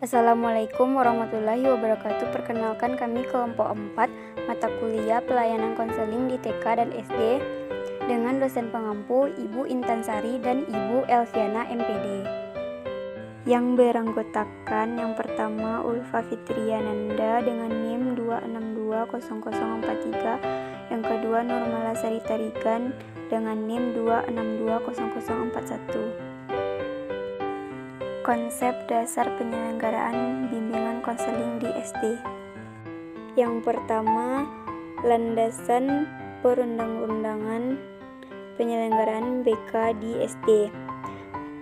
Assalamualaikum warahmatullahi wabarakatuh. Perkenalkan, kami kelompok 4 mata kuliah pelayanan konseling di TK dan SD dengan dosen pengampu Ibu Intan Sari dan Ibu Elviana MPD. Yang beranggotakan yang pertama Ulfa Fitriananda dengan NIM 2620043, yang kedua Nurmala Sari Tarigan dengan NIM 2620041. Konsep dasar penyelenggaraan bimbingan konseling di SD. Yang pertama, landasan perundang-undangan penyelenggaraan BK di SD.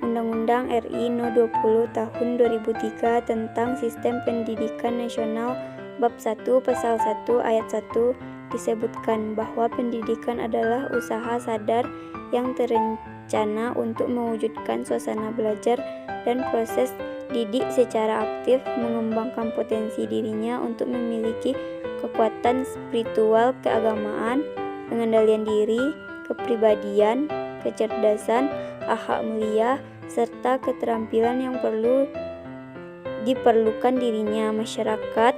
Undang-Undang RI No 20 Tahun 2003 tentang Sistem Pendidikan Nasional Bab 1 Pasal 1 Ayat 1 disebutkan bahwa pendidikan adalah usaha sadar yang terencana untuk mewujudkan suasana belajar dan proses didik secara aktif, mengembangkan potensi dirinya untuk memiliki kekuatan spiritual, keagamaan, pengendalian diri, kepribadian, kecerdasan, akhlak mulia, serta keterampilan yang diperlukan dirinya, masyarakat,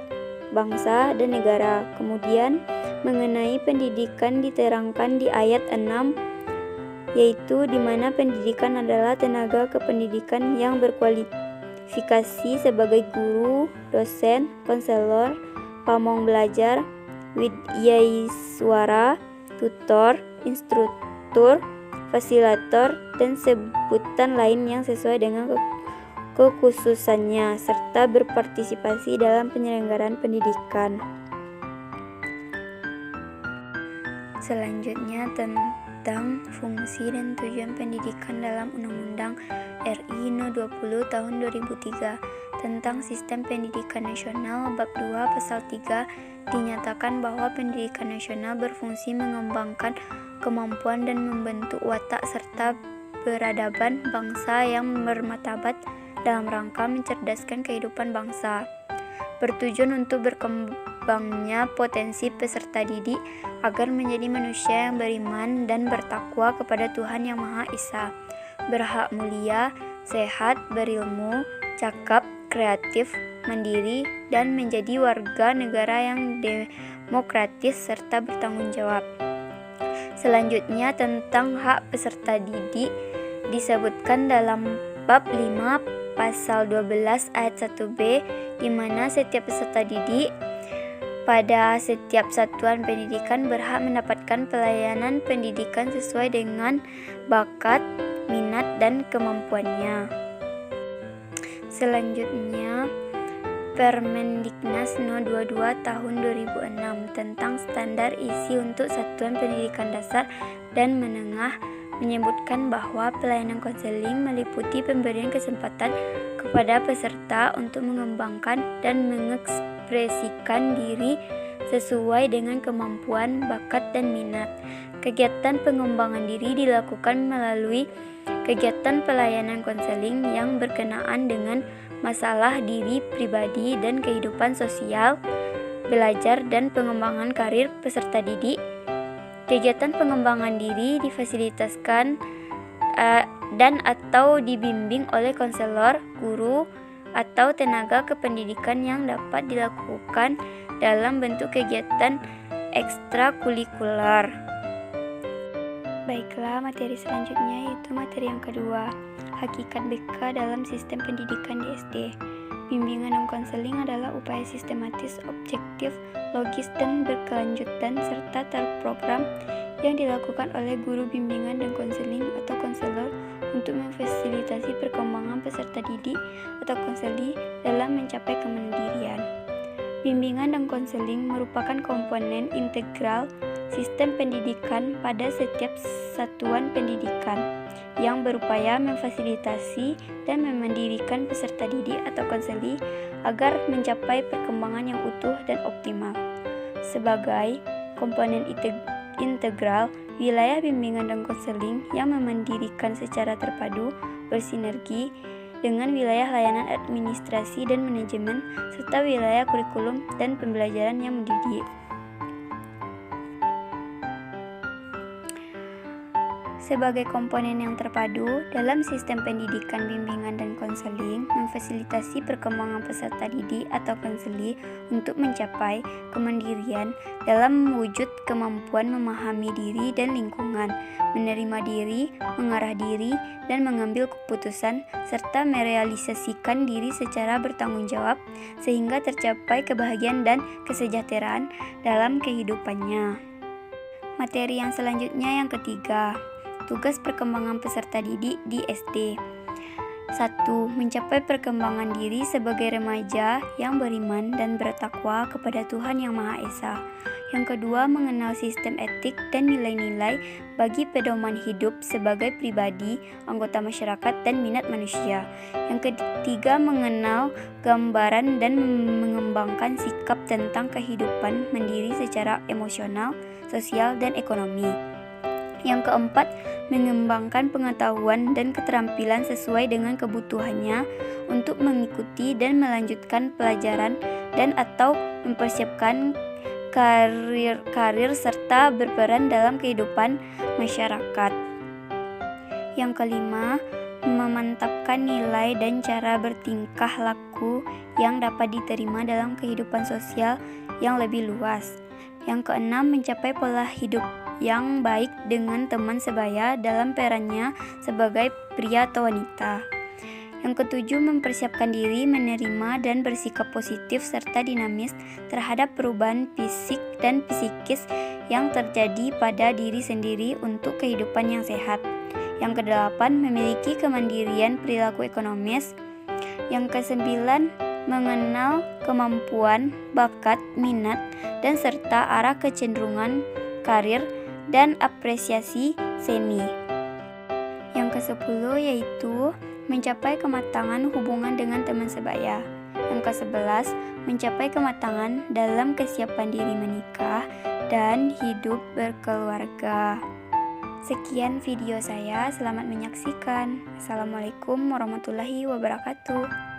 bangsa, dan negara. Kemudian, mengenai pendidikan diterangkan di ayat 6, yaitu di mana pendidikan adalah tenaga kependidikan yang berkualifikasi sebagai guru, dosen, konselor, pamong belajar, widyaiswara, tutor, instruktur, fasilitator, dan sebutan lain yang sesuai dengan kekhususannya, serta berpartisipasi dalam penyelenggaraan pendidikan. Selanjutnya tentang fungsi dan tujuan pendidikan dalam Undang-Undang RI No 20 Tahun 2003 tentang Sistem Pendidikan Nasional Bab 2 Pasal 3 dinyatakan bahwa pendidikan nasional berfungsi mengembangkan kemampuan dan membentuk watak serta peradaban bangsa yang bermartabat dalam rangka mencerdaskan kehidupan bangsa. Bertujuan untuk berkembangnya potensi peserta didik agar menjadi manusia yang beriman dan bertakwa kepada Tuhan Yang Maha Esa, berhak mulia, sehat, berilmu, cakap, kreatif, mandiri, dan menjadi warga negara yang demokratis serta bertanggung jawab. Selanjutnya tentang hak peserta didik disebutkan dalam bab 5 pasal 12 ayat 1b, di mana setiap peserta didik pada setiap satuan pendidikan berhak mendapatkan pelayanan pendidikan sesuai dengan bakat, minat, dan kemampuannya. Selanjutnya, Permendiknas No 22 Tahun 2006 tentang standar isi untuk satuan pendidikan dasar dan menengah menyebutkan bahwa pelayanan konseling meliputi pemberian kesempatan kepada peserta untuk mengembangkan dan mengekspresikan diri sesuai dengan kemampuan, bakat, dan minat. Kegiatan pengembangan diri dilakukan melalui kegiatan pelayanan konseling yang berkenaan dengan masalah diri pribadi dan kehidupan sosial, belajar dan pengembangan karir peserta didik. Kegiatan pengembangan diri difasilitaskan dan atau dibimbing oleh konselor, guru, atau tenaga kependidikan yang dapat dilakukan dalam bentuk kegiatan ekstrakurikuler. Baiklah, materi selanjutnya yaitu materi yang kedua, hakikat BK dalam sistem pendidikan di SD. Bimbingan dan konseling adalah upaya sistematis, objektif, logis, dan berkelanjutan serta terprogram yang dilakukan oleh guru bimbingan dan konseling atau konselor untuk memfasilitasi perkembangan peserta didik atau konseli dalam mencapai kemandirian. Bimbingan dan konseling merupakan komponen integral sistem pendidikan pada setiap satuan pendidikan yang berupaya memfasilitasi dan memandirikan peserta didik atau konseli agar mencapai perkembangan yang utuh dan optimal. Sebagai komponen integral, wilayah bimbingan dan konseling yang memandirikan secara terpadu bersinergi dengan wilayah layanan administrasi dan manajemen serta wilayah kurikulum dan pembelajaran yang mendidik. sebagai komponen yang terpadu dalam sistem pendidikan, bimbingan, dan konseling, memfasilitasi perkembangan peserta didik atau konseli untuk mencapai kemandirian dalam mewujud kemampuan memahami diri dan lingkungan, menerima diri, mengarah diri, dan mengambil keputusan, serta merealisasikan diri secara bertanggung jawab sehingga tercapai kebahagiaan dan kesejahteraan dalam kehidupannya. Materi yang selanjutnya yang ketiga, tugas perkembangan peserta didik di SD. 1. Mencapai perkembangan diri sebagai remaja yang beriman dan bertakwa kepada Tuhan Yang Maha Esa. Yang kedua, mengenal sistem etik dan nilai-nilai bagi pedoman hidup sebagai pribadi, anggota masyarakat, dan minat manusia. Yang ketiga, mengenal gambaran dan mengembangkan sikap tentang kehidupan mandiri secara emosional, sosial, dan ekonomi. Yang keempat, mengembangkan pengetahuan dan keterampilan sesuai dengan kebutuhannya untuk mengikuti dan melanjutkan pelajaran dan atau mempersiapkan karir serta berperan dalam kehidupan masyarakat. Yang kelima, memantapkan nilai dan cara bertingkah laku yang dapat diterima dalam kehidupan sosial yang lebih luas. Yang keenam, mencapai pola hidup yang baik dengan teman sebaya dalam perannya sebagai pria atau wanita. Yang ketujuh, mempersiapkan diri menerima dan bersikap positif serta dinamis terhadap perubahan fisik dan psikis yang terjadi pada diri sendiri untuk kehidupan yang sehat. Yang kedelapan, memiliki kemandirian perilaku ekonomis. Yang kesembilan, mengenal kemampuan, bakat, minat, dan serta arah kecenderungan karir dan apresiasi seni. Yang kesepuluh yaitu mencapai kematangan hubungan dengan teman sebaya. Yang ke-11, mencapai kematangan dalam kesiapan diri menikah dan hidup berkeluarga. Sekian video saya, selamat menyaksikan. Assalamualaikum warahmatullahi wabarakatuh.